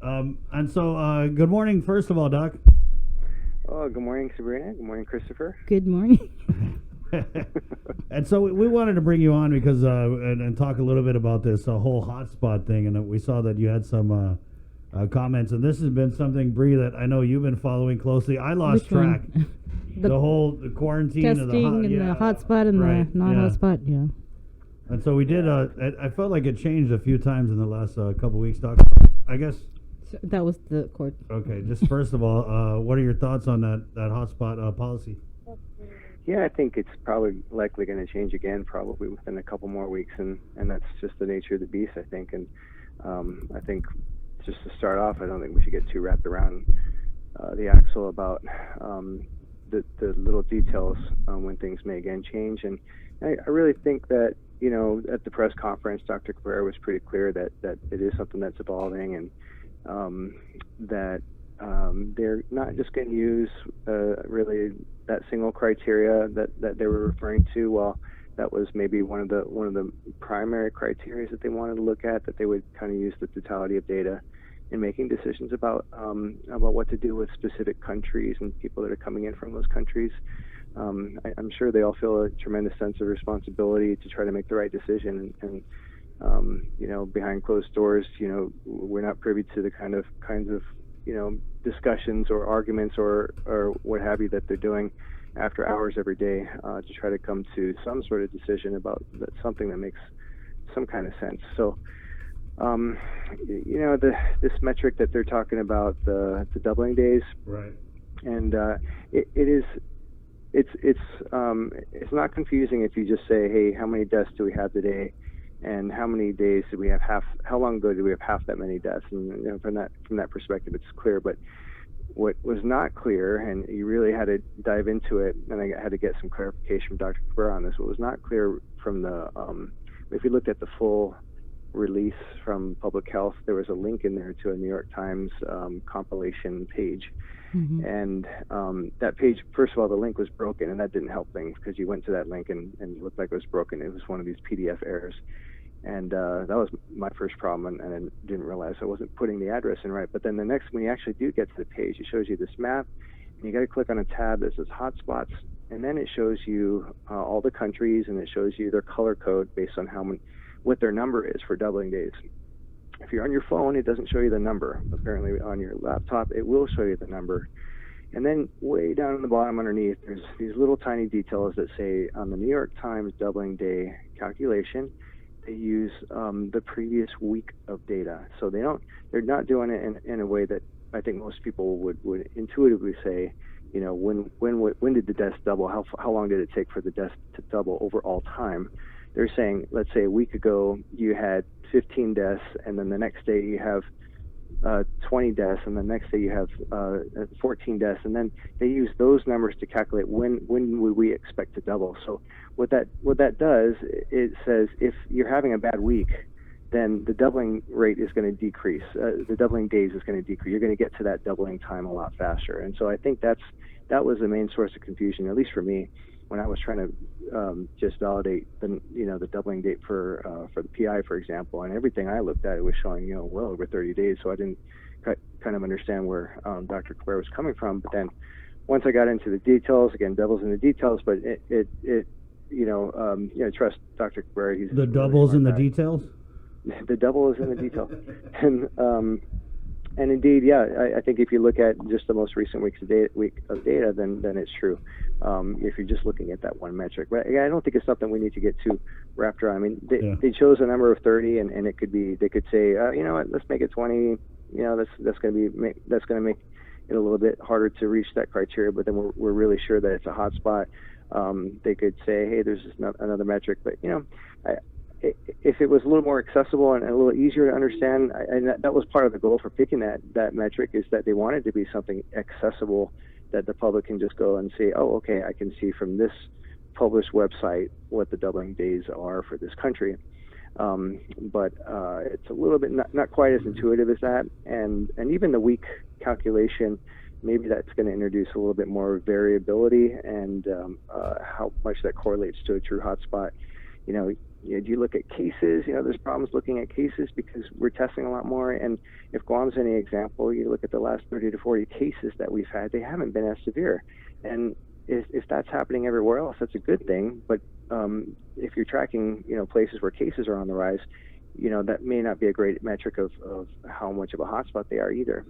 And so, good morning, first of all, Doc. Oh, good morning, Sabrina. Good morning, Christopher. Good morning. And so we wanted to bring you on because and talk a little bit about this whole hotspot thing, and we saw that you had some comments, and this has been something, Bree, that I know you've been following closely. I lost Which track. one? The whole quarantine testing of the and the hotspot and right, the non-hotspot. Yeah. And so we did. I felt like it changed a few times in the last couple weeks, Doc. I guess. So that was the court. Okay, just first of all, what are your thoughts on that hotspot policy? Yeah, I think it's probably likely going to change again, probably within a couple more weeks, and that's just the nature of the beast, I think. And I think just to start off, I don't think we should get too wrapped around the axle about the little details when things may again change. And I really think that, you know, at the press conference, Dr. Cabrera was pretty clear that it is something that's evolving, and that they're not just going to use really that single criteria that they were referring to. Well, that was maybe one of the primary criteria that they wanted to look at, that they would kind of use the totality of data in making decisions about what to do with specific countries and people that are coming in from those countries. I'm sure they all feel a tremendous sense of responsibility to try to make the right decision, and you know, behind closed doors, you know, we're not privy to the kinds of you know, discussions or arguments or what have you that they're doing after hours every day to try to come to some sort of decision about something that makes some kind of sense. So, you know, this metric that they're talking about, the doubling days, right? And it's not confusing if you just say, hey, how many deaths do we have today? And how many days did we have how long ago did we have half that many deaths? And you know, from that perspective, it's clear. But what was not clear, and you really had to dive into it, and I had to get some clarification from Dr. Cabrera on this. What was not clear from the, if you looked at the full release from Public Health, there was a link in there to a New York Times compilation page. Mm-hmm. And that page, first of all, the link was broken, and that didn't help things, because you went to that link and it looked like it was broken. It was one of these PDF errors. And that was my first problem, and I didn't realize I wasn't putting the address in right. But then when you actually do get to the page, it shows you this map, and you got to click on a tab that says Hotspots, and then it shows you all the countries, and it shows you their color code based on what their number is for doubling days. If you're on your phone, it doesn't show you the number. Apparently on your laptop, it will show you the number. And then way down in the bottom underneath, there's these little tiny details that say on the New York Times doubling day calculation, they use the previous week of data. So they're not doing it in a way that I think most people would intuitively say, you know, when did the deaths double? How long did it take for the deaths to double over all time? They're saying, let's say a week ago you had 15 deaths, and then the next day you have 20 deaths, and the next day you have 14 deaths, and then they use those numbers to calculate when would we expect to double. So what that does, it says if you're having a bad week, then the doubling rate is going to decrease. The doubling days is going to decrease. You're going to get to that doubling time a lot faster. And so I think that was the main source of confusion, at least for me, when I was trying to just validate the doubling date for the PI, for example. And everything I looked at, it was showing, you know, well over 30 days. So I didn't kind of understand where Dr. Cabrera was coming from. But then once I got into the details, again, devil's in the details, but trust Dr. Cabrera. He's the devil's in the details? The devil is in the detail. And indeed, yeah, I think if you look at just the most recent week of data, then it's true. If you're just looking at that one metric, but I don't think it's something we need to get too wrapped around. I mean, they chose a number of 30, and it could be, they could say, you know what, let's make it 20. You know, that's going to make it a little bit harder to reach that criteria. But then we're really sure that it's a hotspot. They could say, hey, there's just another metric. But you know, if it was a little more accessible and a little easier to understand, and that was part of the goal for picking that metric, is that they wanted to be something accessible that the public can just go and say, oh, okay, I can see from this published website what the doubling days are for this country. But it's a little bit not quite as intuitive as that, and even the week calculation, maybe that's going to introduce a little bit more variability and how much that correlates to a true hotspot. You know, do you look at cases? There's problems looking at cases because we're testing a lot more. And if Guam's any example, you look at the last 30 to 40 cases that we've had, they haven't been as severe. And if that's happening everywhere else, that's a good thing. But if you're tracking, places where cases are on the rise, that may not be a great metric of how much of a hotspot they are either.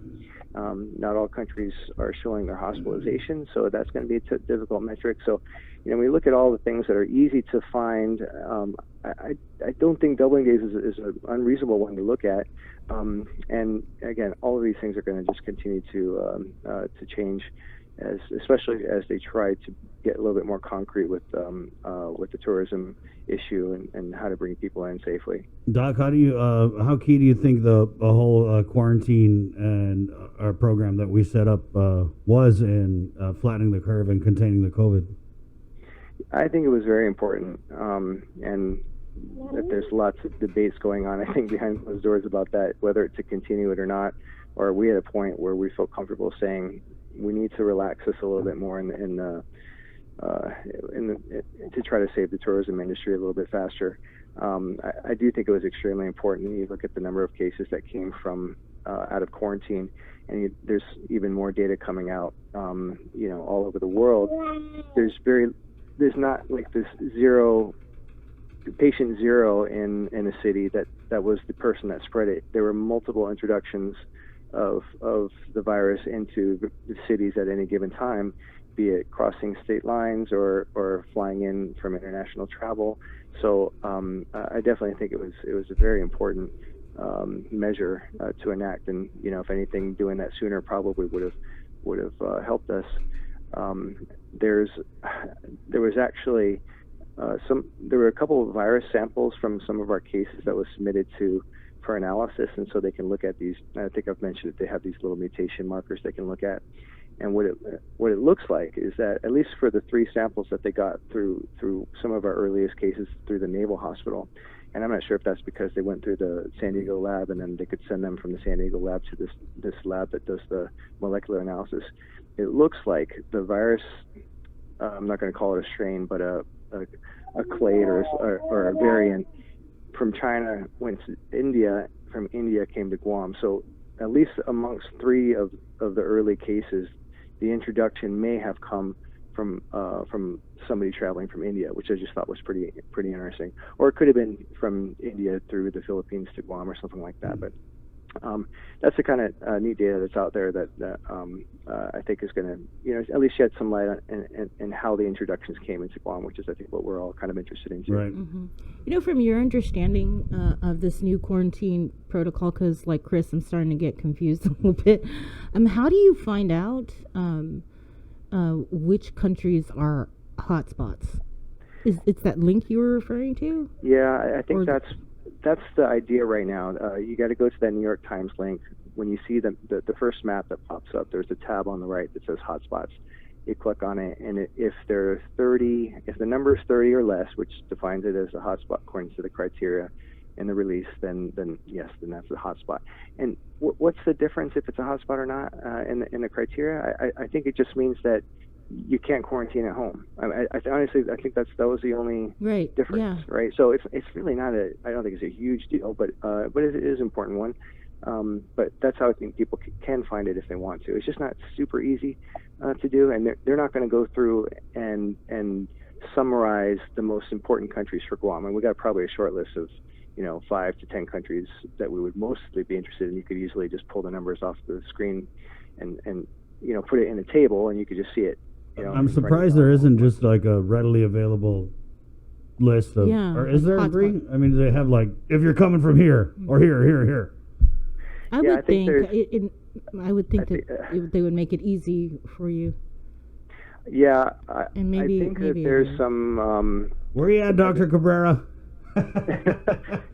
Not all countries are showing their hospitalization, so that's going to be a difficult metric. So, we look at all the things that are easy to find. I don't think doubling days is an unreasonable one to look at. And again, all of these things are going to just continue to change, especially as they try to get a little bit more concrete with the tourism issue and how to bring people in safely. Doc, how key do you think the whole quarantine and our program that we set up was in flattening the curve and containing the COVID? I think it was very important, and that there's lots of debates going on, I think, behind closed doors about that, whether to continue it or not. Or we at a point where we feel comfortable saying we need to relax this a little bit more to try to save the tourism industry a little bit faster. I do think it was extremely important. You look at the number of cases that came from out of quarantine, and there's even more data coming out, all over the world. There's not like this patient zero in a city that was the person that spread it. There were multiple introductions of the virus into the cities at any given time, be it crossing state lines or flying in from international travel. So I definitely think it was a very important measure to enact, and if anything, doing that sooner probably would have helped us. There was actually there were a couple of virus samples from some of our cases that was submitted for analysis, and so they can look at these. I think I've mentioned that they have these little mutation markers they can look at. And what it looks like is that, at least for the 3 samples that they got through some of our earliest cases through the Naval Hospital, and I'm not sure if that's because they went through the San Diego lab and then they could send them from the San Diego lab to this lab that does the molecular analysis. It looks like the virus, I'm not going to call it a strain, but a clade or a variant from China went to India, from India came to Guam. So at least amongst 3 of the early cases, the introduction may have come from somebody traveling from India, which I just thought was pretty interesting. Or it could have been from India through the Philippines to Guam or something like that. But that's the kind of neat data that's out there that I think is going to, at least shed some light on and how the introductions came into Guam, which is, I think, what we're all kind of interested in too. Right. Mm-hmm. From your understanding of this new quarantine protocol, because like Chris, I'm starting to get confused a little bit. How do you find out which countries are hotspots? It's that link you were referring to? Yeah, I think that's the idea right now. You got to go to that New York Times link. When you see the first map that pops up, there's a tab on the right that says hotspots. You click on it, and if the number is 30 or less, which defines it as a hotspot according to the criteria in the release, then yes, then that's a hotspot. And what's the difference if it's a hotspot or not in the criteria? I think it just means that you can't quarantine at home. I honestly think that was the only difference, yeah. Right? So it's really not I don't think it's a huge deal, but it is an important one. But that's how I think people can find it if they want to. It's just not super easy to do, and they're not going to go through and summarize the most important countries for Guam. And we got probably a short list of 5 to 10 countries that we would mostly be interested in. You could easily just pull the numbers off the screen and put it in a table, and you could just see it. I'm surprised there isn't just like a readily available list of, or is there, Bree? I mean, do they have like, if you're coming from here or here? I would think that they would make it easy for you. Yeah, and maybe, I think that there's some. Where are you at, Dr. Cabrera?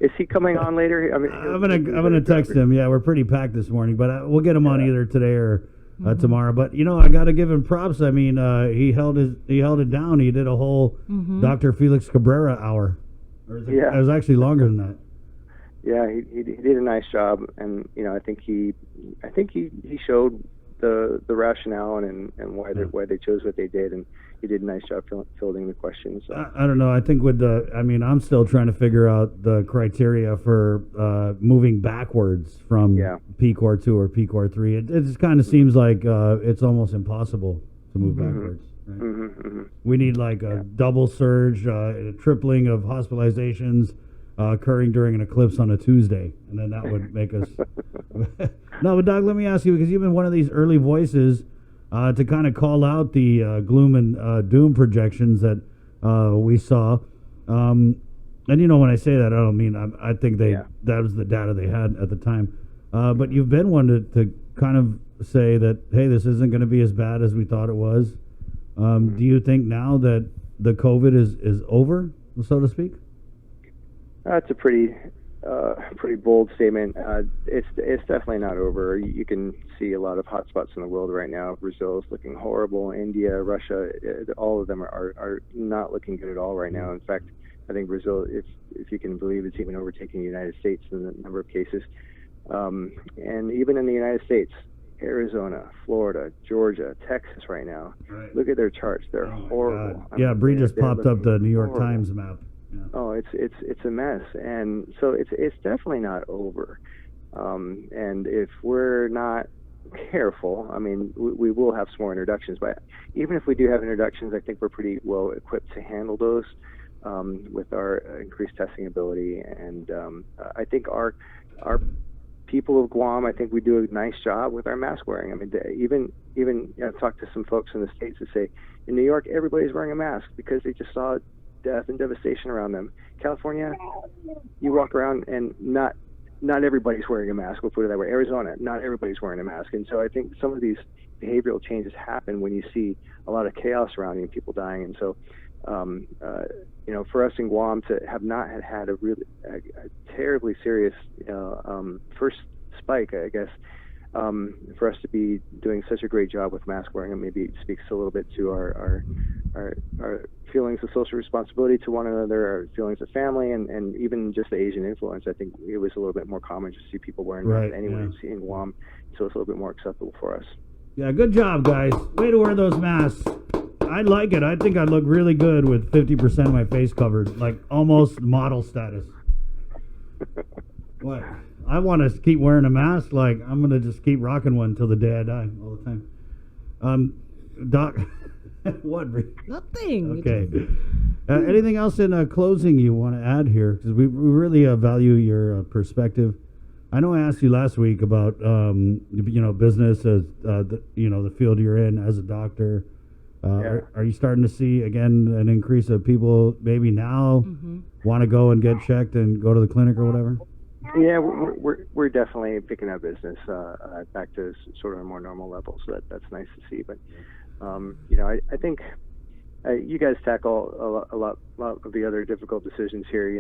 Is he coming on later? I mean, I'm gonna text him. Yeah, we're pretty packed this morning, but we'll get him on either today or tomorrow. But I got to give him props. I mean, he held it down. He did a whole Dr. Felix Cabrera hour. It was actually longer than that. Yeah, he did a nice job, and I think he showed the rationale and why they chose what they did, and you did a nice job filling the questions. So. I don't know. I think I'm still trying to figure out the criteria for moving backwards from P-Core 2 or P-Core 3. It just kind of seems like it's almost impossible to move backwards. Right? We need like a double surge, a tripling of hospitalizations occurring during an eclipse on a Tuesday, and then that would make us. No, but Doug, let me ask you, because you've been one of these early voices to kind of call out the gloom and doom projections that we saw. And when I say that, I don't mean I think that was the data they had at the time. But you've been one to kind of say that, hey, this isn't going to be as bad as we thought it was. Do you think now that the COVID is over, so to speak? That's a pretty bold statement. It's definitely not over. You can see a lot of hotspots in the world right now. Brazil is looking horrible. India, Russia, all of them are not looking good at all right now. In fact, I think Brazil, if you can believe, it's even overtaking the United States in the number of cases. And even in the United States, Arizona, Florida, Georgia, Texas right now. Right. Look at their charts. They're horrible. Bree just popped up the New York Times map. Yeah. Oh, it's a mess, and so it's definitely not over. And if we're not careful, I mean, we will have some more introductions. But even if we do have introductions, I think we're pretty well equipped to handle those with our increased testing ability. And I think our people of Guam, I think we do a nice job with our mask wearing. I mean, even I've talked to some folks in the States that say in New York everybody's wearing a mask because they just saw death and devastation around them. California, you walk around and not everybody's wearing a mask. We'll put it that way. Arizona, not everybody's wearing a mask. And so I think some of these behavioral changes happen when you see a lot of chaos around you and people dying. And so, for us in Guam to have not had a really terribly serious first spike, I guess, for us to be doing such a great job with mask wearing, and maybe it speaks a little bit to our feelings of social responsibility to one another, our feelings of family, and even just the Asian influence. I think it was a little bit more common to see people wearing masks anyway in Guam, so it's a little bit more acceptable for us. Yeah, good job, guys. Way to wear those masks. I like it. I think I look really good with 50% of my face covered, like almost model status. What? I want to keep wearing a mask. Like, I'm going to just keep rocking one until the day I die all the time. Doc, what? Nothing. Okay. Anything else in closing you want to add here? Because we really value your perspective. I know I asked you last week about, business as, the field you're in as a doctor. Are you starting to see, again, an increase of people maybe now want to go and get checked and go to the clinic or whatever? Yeah, we're definitely picking up business back to sort of a more normal level, so that's nice to see. But I think you guys tackle a lot of the other difficult decisions here.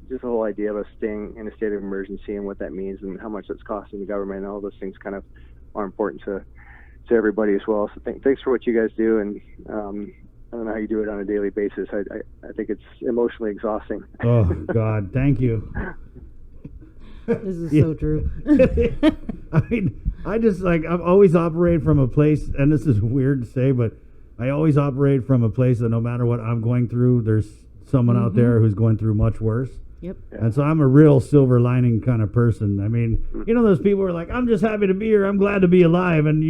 Just the whole idea of us staying in a state of emergency and what that means and how much it's costing the government and all those things kind of are important to everybody as well. So thanks for what you guys do, and I don't know how you do it on a daily basis. I think it's emotionally exhausting. Oh God, thank you. This is so true. I mean, I've always operated from a place, and this is weird to say, but I always operate from a place that no matter what I'm going through, there's someone out there who's going through much worse. Yep. And so I'm a real silver lining kind of person. I mean, those people who are like, I'm just happy to be here. I'm glad to be alive. And,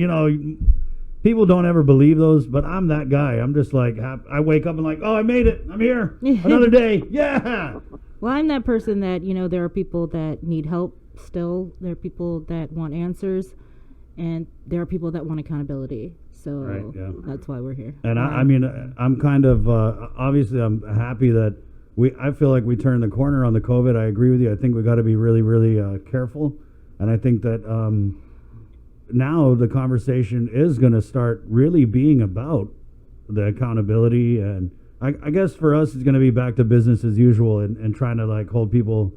people don't ever believe those, but I'm that guy. I'm just like, I wake up and like, oh, I made it. I'm here. Another day. Yeah. Well, I'm that person that, there are people that need help still. There are people that want answers. And there are people that want accountability. So that's why we're here. And I'm kind of, obviously I'm happy that I feel like we turned the corner on the COVID. I agree with you. I think we got to be really, really careful. And I think that now the conversation is going to start really being about the accountability. And I guess for us, it's going to be back to business as usual and trying to hold people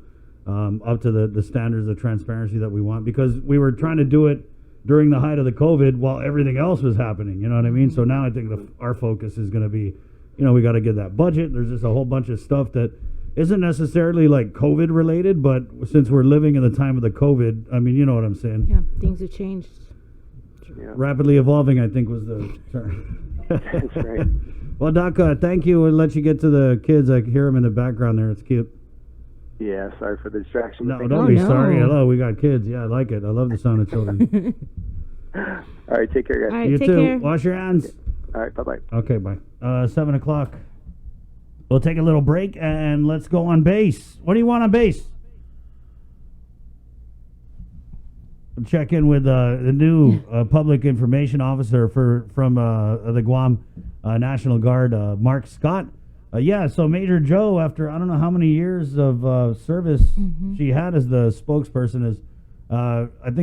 up to the standards of transparency that we want, because we were trying to do it during the height of the COVID while everything else was happening. You know what I mean? So now I think our focus is going to be, we got to get that budget. There's just a whole bunch of stuff that isn't necessarily COVID related, but since we're living in the time of the COVID, I mean, you know what I'm saying? Yeah, things have changed. Yeah. Rapidly evolving, I think, was the term. That's right. Well, Doc, thank you. We'll let you get to the kids. I hear them in the background there. It's cute. Yeah, sorry for the distraction. No, don't be sorry. Hello, we got kids. Yeah, I like it. I love the sound of children. All right, take care, guys. All right, You take too. care. Wash your hands. All right, bye-bye. Okay, bye. 7 o'clock. We'll take a little break and let's go on base. What do you want on base? We'll check in with the new public information officer from the Guam National Guard, Mark Scott. So Major Joe, after I don't know how many years of service she had as the spokesperson, is I think